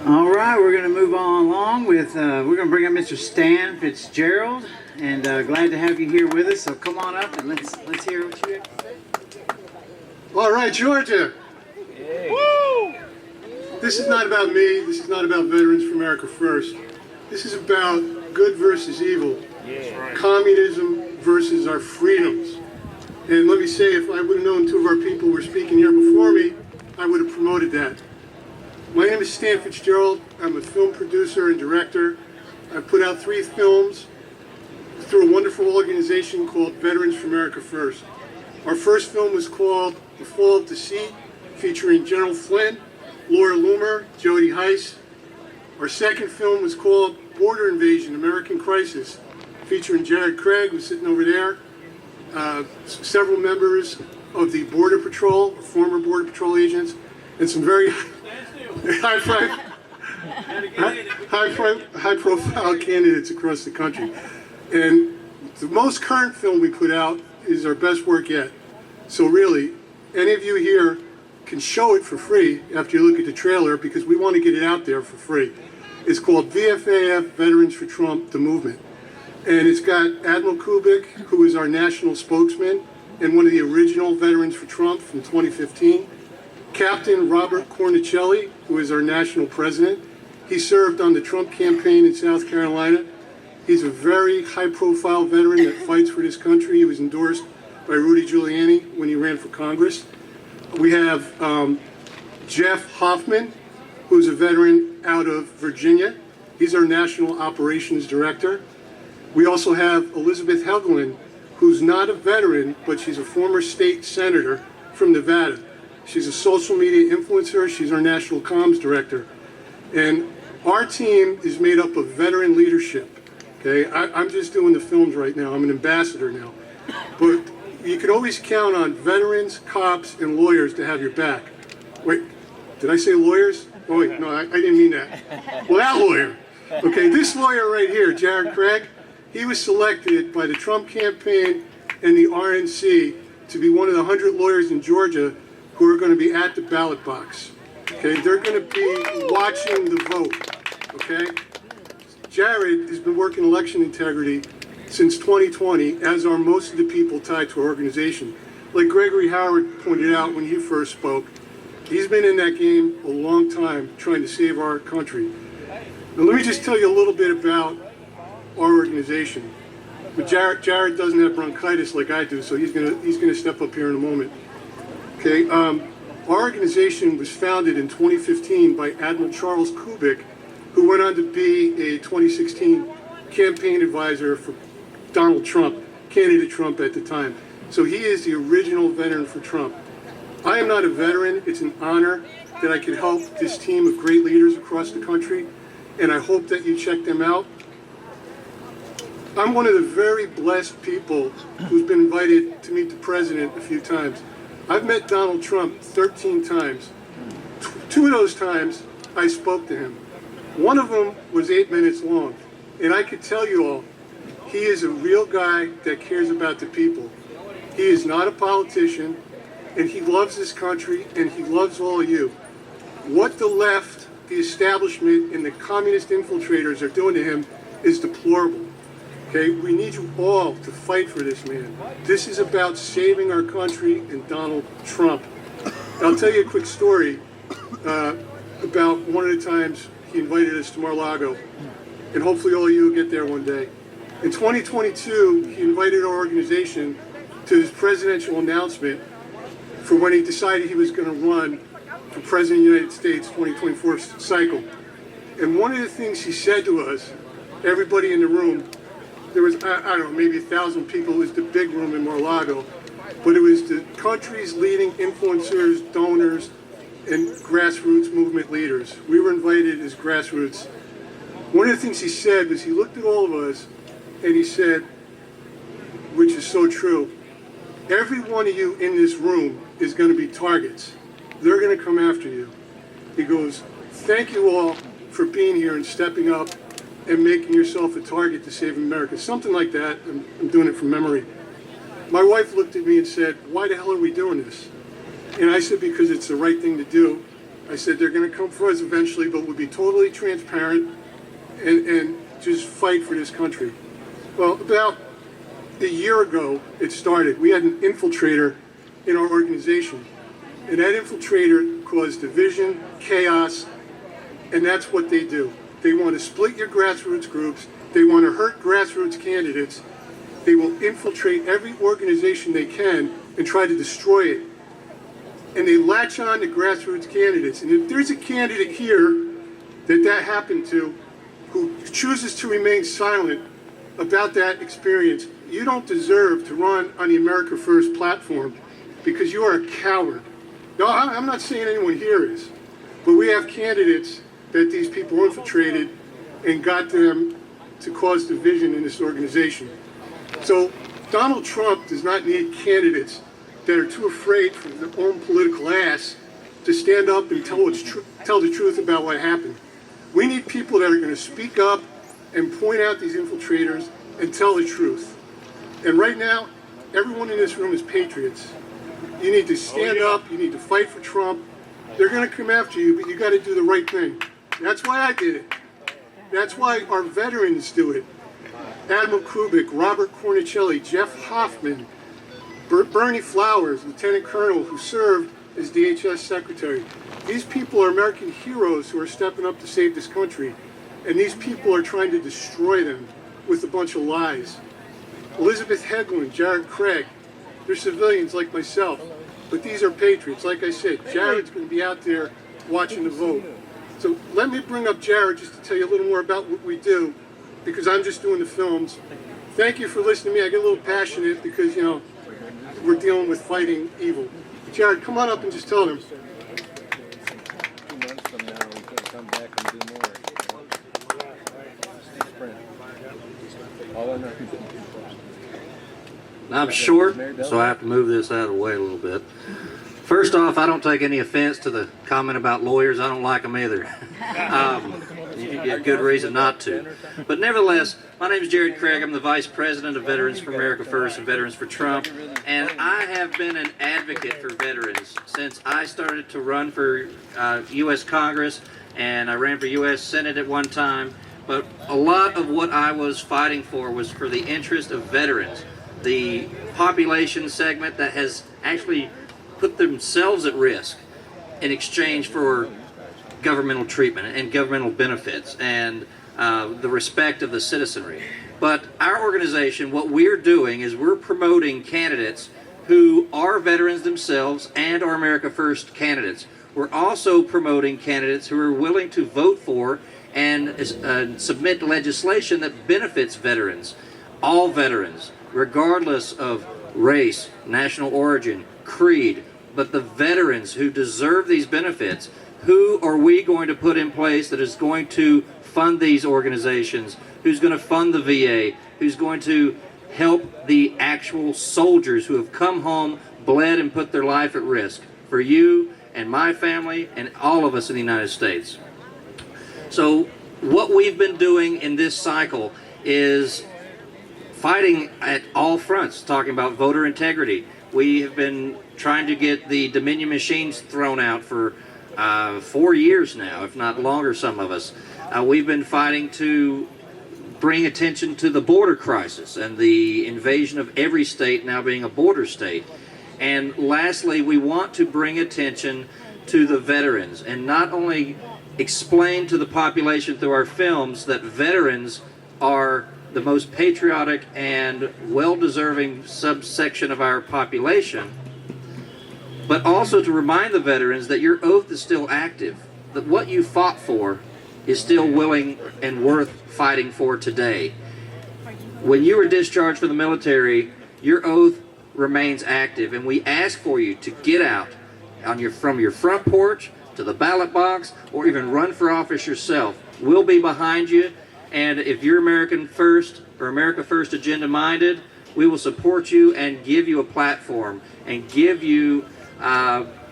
All right, we're going to move on along with, we're going to bring up Mr. Stan Fitzgerald, and glad to have you here with us. So come on up and let's hear what you have to say. All right, Georgia. Hey. Woo! This is not about me. This is not about Veterans for America First. This is about good versus evil. Yeah. Communism versus our freedoms. And let me say, if I would have known two of our people were speaking here before me, I would have promoted that. My name is Stan Fitzgerald. I'm a film producer and director. I've put out 3 films through a wonderful organization called Veterans for America First. Our first film was called The Fall of Deceit, featuring General Flynn, Laura Loomer, Jody Heiss. Our second film was called Border Invasion, American Crisis, featuring Jared Craig, who's sitting over there, several members of the Border Patrol, former Border Patrol agents, and some very high-profile candidates across the country. And the most current film we put out is our best work yet. So really, any of you here can show it for free after you look at the trailer, because we want to get it out there for free. It's called VFAF, Veterans for Trump, The Movement. And it's got Admiral Kubik, who is our national spokesman and one of the original Veterans for Trump from 2015. Captain Robert Cornicelli, who is our national president. He served on the Trump campaign in South Carolina. He's a very high-profile veteran that fights for this country. He was endorsed by Rudy Giuliani when he ran for Congress. We have Jeff Hoffman, who's a veteran out of Virginia. He's our National Operations Director. We also have Elizabeth Helgelin, who's not a veteran, but she's a former state senator from Nevada. She's a social media influencer. She's our National Comms Director. And our team is made up of veteran leadership. Okay, I'm just doing the films right now. I'm an ambassador now. But you can always count on veterans, cops, and lawyers to have your back. Wait, did I say lawyers? Oh wait, no, I didn't mean that. Well, that lawyer. Okay, this lawyer right here, Jared Craig, he was selected by the Trump campaign and the RNC to be one of the 100 lawyers in Georgia who are going to be at the ballot box. Okay, they're going to be watching the vote. Okay, Jared has been working election integrity since 2020, as are most of the people tied to our organization. Like Gregory Howard pointed out when he first spoke, he's been in that game a long time trying to save our country. Now let me just tell you a little bit about our organization. But Jared doesn't have bronchitis like I do, so he's gonna step up here in a moment. Okay, our organization was founded in 2015 by Admiral Charles Kubik, who went on to be a 2016 campaign advisor for Donald Trump, candidate Trump at the time. So he is the original veteran for Trump. I am not a veteran. It's an honor that I can help this team of great leaders across the country, and I hope that you check them out. I'm one of the very blessed people who's been invited to meet the president a few times. I've met Donald Trump 13 times. 2 of those times I spoke to him. One of them was 8 minutes long. And I could tell you all, he is a real guy that cares about the people. He is not a politician, and he loves this country, and he loves all of you. What the left, the establishment, and the communist infiltrators are doing to him is deplorable. Okay, we need you all to fight for this man. This is about saving our country and Donald Trump. I'll tell you a quick story about one of the times he invited us to Mar-a-Lago, and hopefully all of you will get there one day. In 2022, he invited our organization to his presidential announcement for when he decided he was going to run for President of the United States 2024 cycle. And one of the things he said to us, everybody in the room, there was, I don't know, maybe 1,000 people. It was the big room in Mar-a-Lago, but it was the country's leading influencers, donors, and grassroots movement leaders. We were invited as grassroots. One of the things he said was he looked at all of us and he said, which is so true, every one of you in this room is going to be targets. They're going to come after you. He goes, thank you all for being here and stepping up and making yourself a target to save America. Something like that. I'm doing it from memory. My wife looked at me and said, why the hell are we doing this? And I said, because it's the right thing to do. I said they're going to come for us eventually, but we'll be totally transparent and just fight for this country. Well, about a year ago, it started. We had an infiltrator in our organization, and that infiltrator caused division, chaos, and that's what they do. They want to split your grassroots groups. They want to hurt grassroots candidates. They will infiltrate every organization they can and try to destroy it. And they latch on to grassroots candidates. And if there's a candidate here that happened to who chooses to remain silent about that experience, you don't deserve to run on the America First platform because you are a coward. No, I'm not saying anyone here is, but we have candidates that these people infiltrated and got them to cause division in this organization. So Donald Trump does not need candidates that are too afraid for their own political ass to stand up and tell the truth about what happened. We need people that are going to speak up and point out these infiltrators and tell the truth. And right now, everyone in this room is patriots. You need to stand up, you need to fight for Trump. They're going to come after you, but you got to do the right thing. That's why I did it. That's why our veterans do it. Admiral Kubik, Robert Cornicelli, Jeff Hoffman, Bernie Flowers, Lieutenant Colonel, who served as DHS Secretary. These people are American heroes who are stepping up to save this country. And these people are trying to destroy them with a bunch of lies. Elizabeth Heglin, Jared Craig, they're civilians like myself. But these are patriots. Like I said, Jared's going to be out there watching the vote. So let me bring up Jared just to tell you a little more about what we do, because I'm just doing the films. Thank you for listening to me. I get a little passionate because, you know, we're dealing with fighting evil. Jared, come on up and just tell them. 2 months from now, we can come back and do more. All in there. I'm short, so I have to move this out of the way a little bit. First off, I don't take any offense to the comment about lawyers. I don't like them either. You get good reason not to. But nevertheless, my name is Jared Craig. I'm the Vice President of Veterans for America First and Veterans for Trump. And I have been an advocate for veterans since I started to run for U.S. Congress, and I ran for U.S. Senate at one time. But a lot of what I was fighting for was for the interest of veterans, the population segment that has actually put themselves at risk in exchange for governmental treatment and governmental benefits and the respect of the citizenry. But our organization, what we're doing is we're promoting candidates who are veterans themselves and are America First candidates. We're also promoting candidates who are willing to vote for and submit legislation that benefits veterans, all veterans, regardless of race, national origin, creed, but the veterans who deserve these benefits. Who are we going to put in place that is going to fund these organizations? Who's going to fund the VA? Who's going to help the actual soldiers who have come home, bled, and put their life at risk for you and my family and all of us in the United States? So what we've been doing in this cycle is fighting at all fronts, talking about voter integrity. We have been trying to get the Dominion machines thrown out for 4 years now, if not longer, some of us. We've been fighting to bring attention to the border crisis and the invasion of every state now being a border state. And lastly, we want to bring attention to the veterans and not only explain to the population through our films that veterans are the most patriotic and well-deserving subsection of our population, but also to remind the veterans that your oath is still active, that what you fought for is still willing and worth fighting for today. When you were discharged from the military, your oath remains active, and we ask for you to get out from your front porch to the ballot box or even run for office yourself. We'll be behind you, and if you're American First or America First agenda minded, we will support you and give you a platform and give you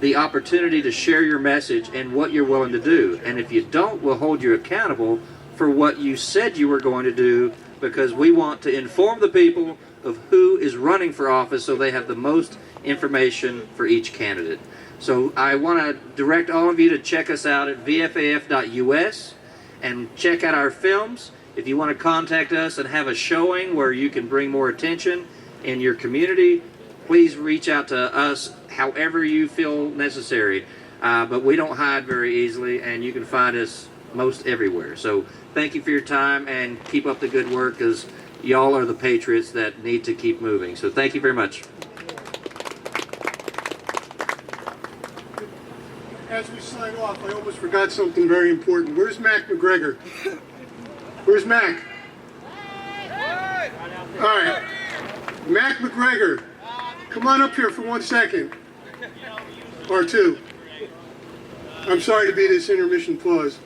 the opportunity to share your message and what you're willing to do. And if you don't, we'll hold you accountable for what you said you were going to do, because we want to inform the people of who is running for office so they have the most information for each candidate. So I want to direct all of you to check us out at vfaf.us and check out our films. If you want to contact us and have a showing where you can bring more attention in your community, please reach out to us however you feel necessary. But we don't hide very easily, and you can find us most everywhere. So thank you for your time, and keep up the good work, because y'all are the patriots that need to keep moving. So thank you very much. As we sign off, I almost forgot something very important. Where's Mac McGregor? Where's Mac? All right. Mac McGregor, come on up here for 1 second. Or two. I'm sorry to be this intermission pause,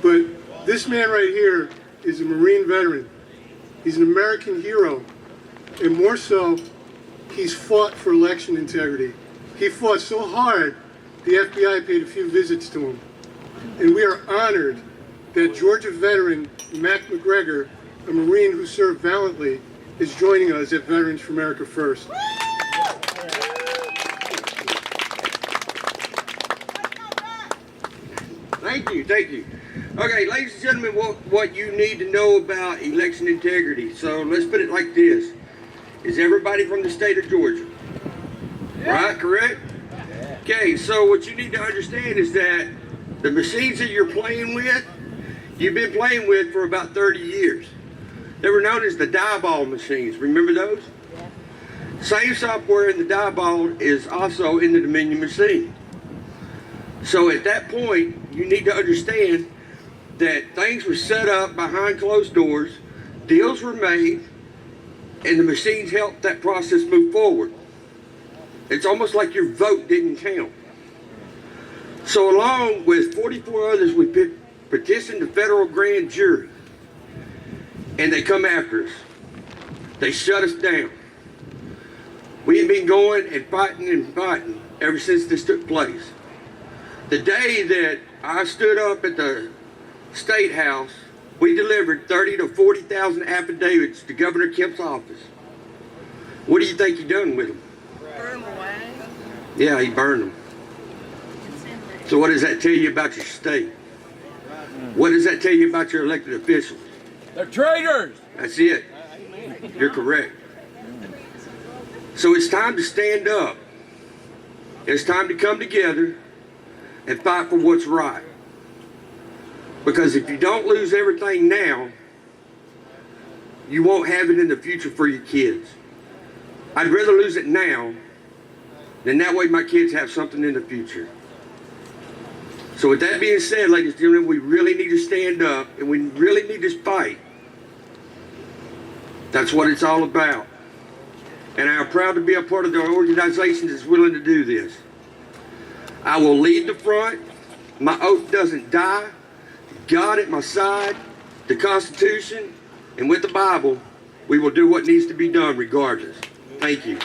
but this man right here is a Marine veteran. He's an American hero, and more so, he's fought for election integrity. He fought so hard, the FBI paid a few visits to him. And we are honored that Georgia veteran Mac McGregor, a Marine who served valiantly, is joining us at Veterans for America First. Thank you, thank you. Okay, ladies and gentlemen, what you need to know about election integrity. So let's put it like this. Is everybody from the state of Georgia? Right, correct? Okay, so what you need to understand is that the machines that you're playing with, you've been playing with for about 30 years. They were known as the die ball machines. Remember those? Same software in the die ball is also in the Dominion machine. So at that point, you need to understand that things were set up behind closed doors, deals were made, and the machines helped that process move forward. It's almost like your vote didn't count. So along with 44 others, we petitioned the federal grand jury, and they come after us. They shut us down. We've been going and fighting ever since this took place. The day that I stood up at the State House, we delivered 30 to 40,000 affidavits to Governor Kemp's office. What do you think he done with them? Burn them away. Yeah, he burned them. So what does that tell you about your state? What does that tell you about your elected officials? They're traitors! That's it. You're correct. So it's time to stand up. It's time to come together and fight for what's right. Because if you don't lose everything now, you won't have it in the future for your kids. I'd rather lose it now than that way my kids have something in the future. So with that being said, ladies and gentlemen, we really need to stand up and we really need to fight. That's what it's all about. And I am proud to be a part of the organization that's willing to do this. I will lead the front. My oath doesn't die. God at my side, the Constitution, and with the Bible, we will do what needs to be done regardless. Thank you.